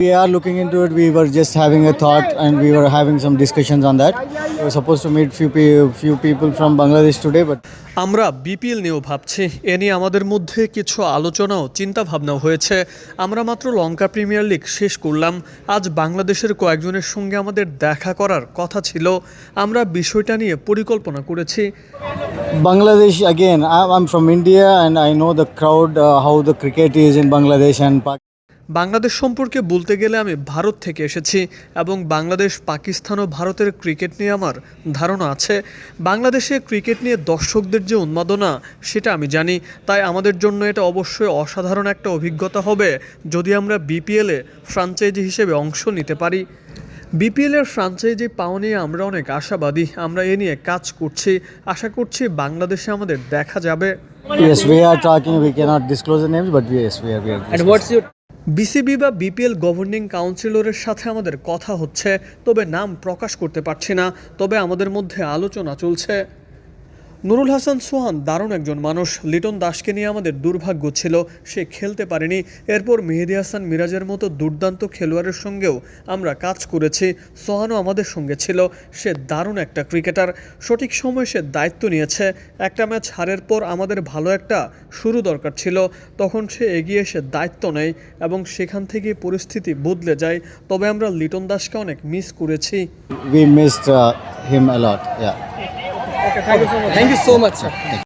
We are looking into it. We were just having a thought and we were having some discussions on that. We were supposed to meet few people from Bangladesh today, but আমরা BPL নিয়েও ভাবছি। এ নিয়ে আমাদের মধ্যে কিছু আলোচনাও চিন্তা ভাবনাও হয়েছে। আমরা মাত্র লঙ্কা প্রিমিয়ার লিগ শেষ করলাম। আজ বাংলাদেশের কয়েকজনের সঙ্গে আমাদের দেখা করার কথা ছিল। আমরা বিষয়টা নিয়ে পরিকল্পনা করেছি। Bangladesh again. I'm from India and I know the crowd, how the cricket is in Bangladesh and Bangladesh সম্পর্কে বলতে গেলে আমি ভারত থেকে এসেছি এবং বাংলাদেশ, পাকিস্তান ও ভারতের ক্রিকেট নিয়ে আমার ধারণা আছে। বাংলাদেশে ক্রিকেট নিয়ে দর্শকদের যে উন্মাদনা সেটা আমি জানি। তাই আমাদের জন্য এটা অবশ্যই অসাধারণ একটা অভিজ্ঞতা হবে যদি আমরা বিপিএলে ফ্র্যাঞ্চাইজি হিসেবে অংশ নিতে পারি। বিপিএলের ফ্র্যাঞ্চাইজি পাওয়া নিয়ে আমরা অনেক আশাবাদী। আমরা এ নিয়ে কাজ করছি। আশা করছি বাংলাদেশে আমাদের দেখা যাবে। Yes, we are talking. We cannot disclose the names, but yes, we are. And what's your BCB বা বিপিএল গভর্নিং কাউন্সিলরের সাথে আমাদের কথা হচ্ছে, তবে নাম প্রকাশ করতে পারছি না। তবে আমাদের মধ্যে আলোচনা চলছে। নুরুল হাসান সোহান দারুণ একজন মানুষ। লিটন দাসকে নিয়ে আমাদের দুর্ভাগ্য ছিল, সে খেলতে পারেনি। এরপর মেহেদী হাসান মিরাজের মতো দুর্দান্ত খেলোয়াড়ের সঙ্গেও আমরা কাজ করেছি। সোহানও আমাদের সঙ্গে ছিল। সে দারুণ একটা ক্রিকেটার। সঠিক সময়ে সে দায়িত্ব নিয়েছে। একটা ম্যাচ হারের পর আমাদের ভালো একটা শুরু দরকার ছিল, তখন সে এগিয়ে এসে দায়িত্ব নেয় এবং সেখান থেকে পরিস্থিতি বদলে যায়। তবে আমরা লিটন দাসকে অনেক মিস করেছি। We missed him a lot. Yeah. thank you so much, sir.